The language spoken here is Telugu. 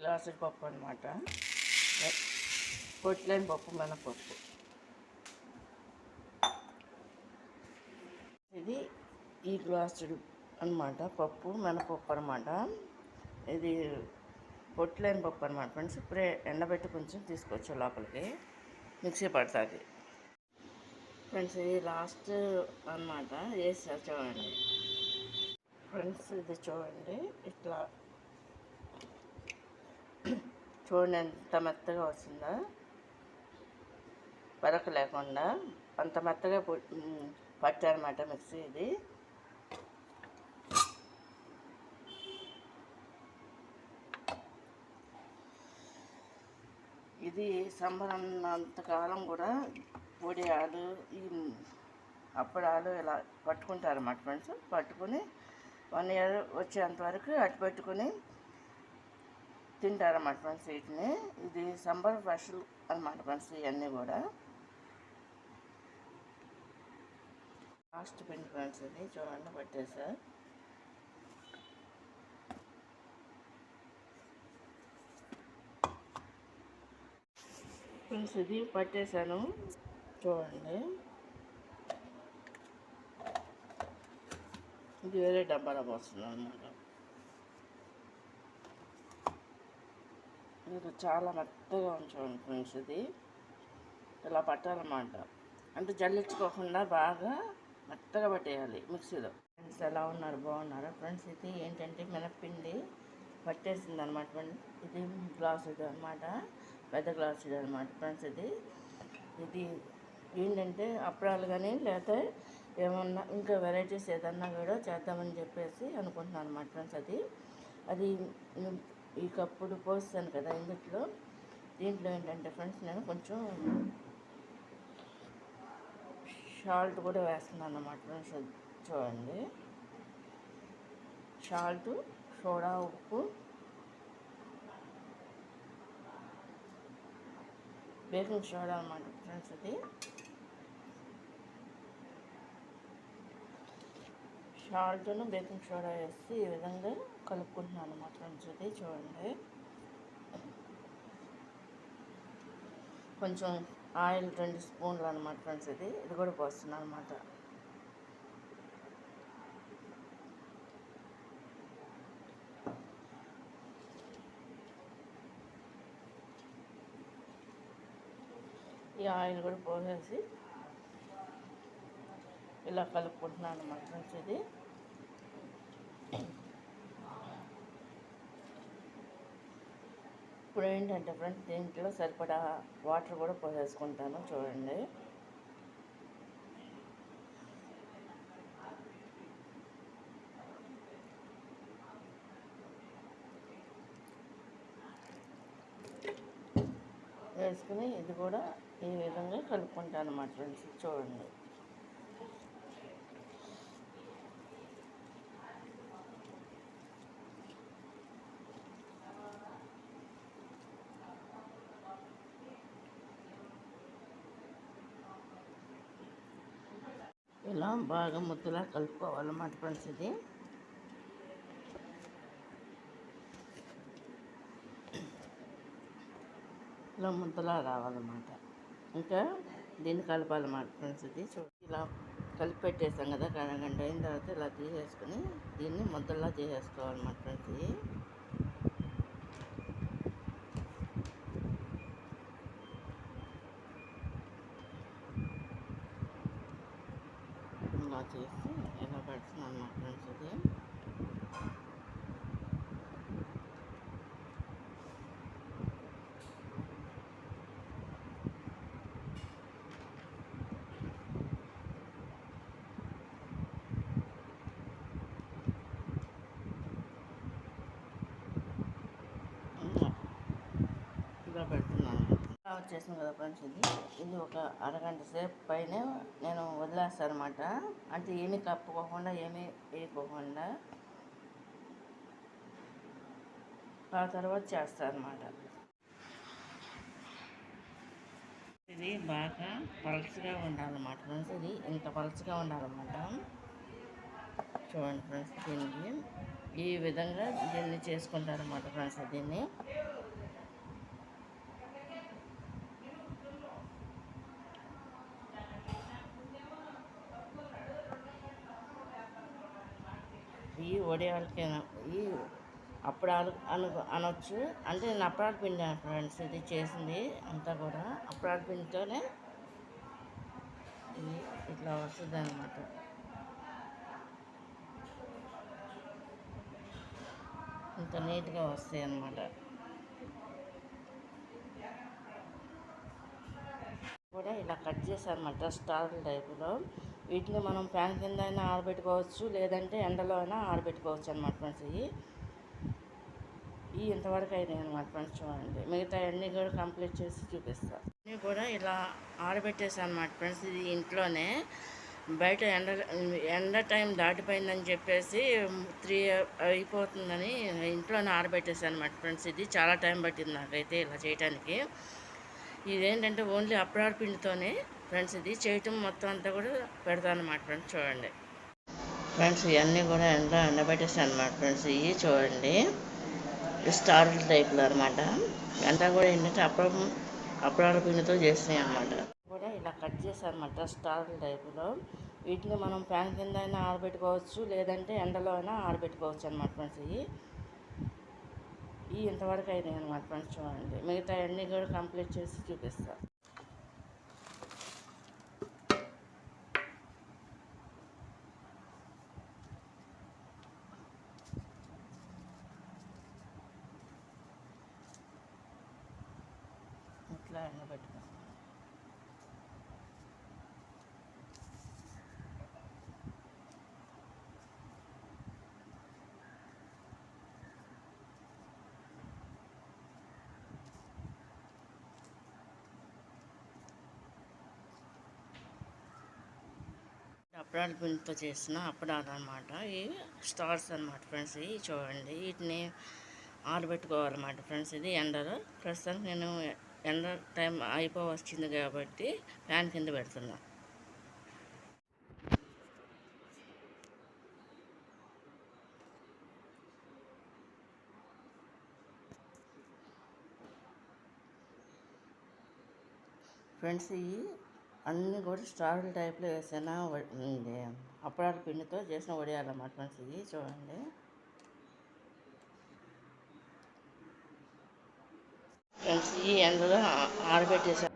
గ్లాసుల పప్పు అనమాట. పొట్లేని పప్పు, మినపప్పు. ఇది ఈ గ్లాసుడు అనమాట పప్పు, మినపప్పు అనమాట. ఇది పొట్లేని పప్పు అనమాట ఫ్రెండ్స్. ఇప్పుడే ఎండబెట్టి కొంచెం తీసుకొచ్చా లోపలికి, మిక్సీ పడతాది ఫ్రెండ్స్. ఇది లాస్ట్ అనమాట, వేసి చూడండి ఫ్రెండ్స్. ఇది చూడండి, ఇట్లా చూడండి ఎంత మెత్తగా వచ్చిందో, పరక లేకుండా అంత మెత్తగా పట్టారన్నమాట మిక్సీ. ఇది సంబరన్నంతకాలం కూడా పొడియాలు, ఈ అప్పడాలు ఇలా పట్టుకుంటారన్నమాట ఫ్రెండ్స్. పట్టుకుని 1 year వచ్చేంత వరకు అటు పెట్టుకుని తింటారన్నమాట ఫ్రెండ్స్ వీటిని. ఇది సంబర్ స్పెషల్ అన్నమాట ఫ్రెండ్స్. ఇవన్నీ కూడా లాస్ట్ పిండి ఫ్రెండ్స్. ఇది చూడండి పట్టేసా. ఫ్రెండ్స్ ఇది పట్టేశాను చూడండి. ఇది వేరే డబ్బాలో పోస్తున్నాను అన్నమాట. ఇది చాలా మెత్తగా ఉంచండి ఫ్రెండ్స్. ఇది ఇలా పట్టాలన్నమాట. అంటే జల్లించుకోకుండా బాగా మెత్తగా పట్టేయాలి మిక్సీలో. ఫ్రెండ్స్ ఎలా ఉన్నారు, బాగున్నారా ఫ్రెండ్స్? ఇది ఏంటంటే మినప్పిండి పట్టేసింది అనమాట ఫ్రెండ్స్. ఇది గ్లాస్ ఇది అనమాట, పెద్ద గ్లాస్ ఇది అనమాట ఫ్రెండ్స్. ఇది ఏంటంటే అప్పడాలు కానీ లేకపోతే ఏమన్నా ఇంకా వెరైటీస్ ఏదన్నా కూడా చేద్దామని చెప్పేసి అనుకుంటున్నాను అనమాట ఫ్రెండ్స్. అది ఈ కప్పుడు పోస్తాను కదా దీంట్లో ఏంటంటే ఫ్రెండ్స్ నేను కొంచెం సాల్ట్ కూడా వేస్తున్నాను అన్నమాట ఫ్రెండ్స్. చూడండి, సాల్ట్, సోడా, ఉప్పు, బేకింగ్ సోడా అన్నమాట ఫ్రెండ్స్. ఇది సాల్ట్ను బేకింగ్ సోడా వేసి ఈ విధంగా కలుపుకుంటున్నాను అన్నమాట ఫ్రెండ్స్. ఇది చూడండి, కొంచెం ఆయిల్ 2 స్పూన్లు అనమాట ఫ్రెండ్స్. ఇది కూడా పోస్తున్నాను అనమాట. ఈ ఆయిల్ కూడా పోసేసి ఇలా కలుపుకుంటున్నాను అనమాట ఫ్రెండ్స్. ఇది ఇప్పుడు ఏంటంటే ఫ్రెండ్స్ దీంట్లో సరిపడా వాటర్ కూడా పోసేసుకుంటాను చూడండి. వేసుకుని ఇది కూడా ఈ విధంగా కలుపుకుంటాను అన్నమాట ఫ్రెండ్స్. చూడండి, ఇలా బాగా ముద్దలా కలుపుకోవాలన్నమాట ఫ్రెండ్స్. ఇది ఇలా ముద్దలా రావాలన్నమాట. ఇంకా దీన్ని కలపాలన్నమాట ఫ్రెండ్స్. ఇది ఇలా కలిపి పెట్టేసాం కదా, గంట అయిన తర్వాత ఇలా తీసేసుకుని దీన్ని ముద్దలా చేసేసుకోవాలన్నమాట ఫ్రెండ్స్. ఇది ఇలా చేసి ఇలా పెడుతున్నాను అన్నమాట ఫ్రెండ్స్. ఇది ఇలా పెడుతున్నాను. వచ్చేసింది కదా ఫ్రెండ్స్. ఇది ఒక అరగంట సేపు పైన నేను వదిలేస్తాను అనమాట. అంటే ఏమీ కప్పుకోకుండా ఏమీ వేయకోకుండా ఆ తర్వాత చేస్తాను అనమాట. ఇది బాగా పలుచగా ఉండాలన్నమాట ఫ్రెండ్స్. ఇది ఇంత పలుచగా ఉండాలన్నమాట. చూడండి ఫ్రెండ్స్, దీనికి ఈ విధంగా దీన్ని చేసుకుంటారన్నమాట ఫ్రెండ్స్. దీన్ని ఈ వడియాలకైనా ఈ అప్పడాలు అనొచ్చు. అంటే నేను అప్పడాల పిండి ఫ్రెండ్స్ ఇది చేసింది అంతా కూడా అప్పడాల పిండితోనే ఇది ఇట్లా వస్తుంది అన్నమాట. ఇంత నీట్గా వస్తాయి అన్నమాట. కూడా ఇలా కట్ చేశారన్నమాట స్టార్ టైపులో. వీటిని మనం ఫ్యాన్ కింద అయినా ఆరబెట్టుకోవచ్చు, లేదంటే ఎండలో అయినా ఆరబెట్టుకోవచ్చు అనమాట ఫ్రెండ్స్. ఇవి ఇంతవరకు అయినాయి అనమాట ఫ్రెండ్స్. చూడండి, మిగతా అన్నీ కూడా కంప్లీట్ చేసి చూపిస్తాను. అన్నీ కూడా ఇలా ఆరబెట్టేసాను అనమాట ఫ్రెండ్స్. ఇది ఇంట్లోనే బయట ఎండ టైం దాటిపోయిందని చెప్పేసి 3 అయిపోతుందని ఇంట్లోనే ఆరబెట్టేసాను అనమాట ఫ్రెండ్స్. ఇది చాలా టైం పట్టింది నాకైతే ఇలా చేయడానికి. ఇదేంటంటే ఓన్లీ అప్పడాల పిండితోనే ఫ్రెండ్స్ ఇది చేయటం మొత్తం అంతా కూడా పెడతాను అనమాట ఫ్రెండ్స్. చూడండి ఫ్రెండ్స్, ఇవన్నీ కూడా ఎండబెట్టేసాను అనమాట ఫ్రెండ్స్. ఇవి చూడండి స్టార్ టైప్లో అనమాట. అంతా కూడా ఏంటంటే అప్పడాల పిండితో చేసినాయి అనమాట. కూడా ఇలా కట్ చేశారన్నమాట స్టార్ టైపులో. వీటిని మనం ఫ్యాన్ కింద అయినా ఆరబెట్టుకోవచ్చు, లేదంటే ఎండలో అయినా ఆరబెట్టుకోవచ్చు అనమాట ఫ్రెండ్స్. ఇవి ఇంతవరకు అయినాయి అనమాట ఫ్రెండ్స్. చూడండి, మిగతా అన్నీ కూడా కంప్లీట్ చేసి చూపిస్తాను. ఇట్లా ఎండబెట్టుకో. అప్పడాల పిండితో చేసిన అప్పడాలు అనమాట. ఇవి స్టార్స్ అనమాట ఫ్రెండ్స్. ఇవి చూడండి, వీటిని ఆరబెట్టుకోవాలన్నమాట ఫ్రెండ్స్. ఇది ఎండలో ప్రస్తుతానికి నేను ఎండ టైం అయిపోవచ్చింది కాబట్టి ఫ్యాన్ కింద పెడుతున్నా. ఫ్రెండ్స్, ఇవి అన్నీ కూడా స్టార్ టైప్లో వేసిన అప్పడాల పిండితో చేసిన వడియాలన్నమాట ఫ్రెండ్స్. ఇవి చూడండి ఫ్రెండ్స్, ఈ ఎండలో ఆరబెట్టేసాను.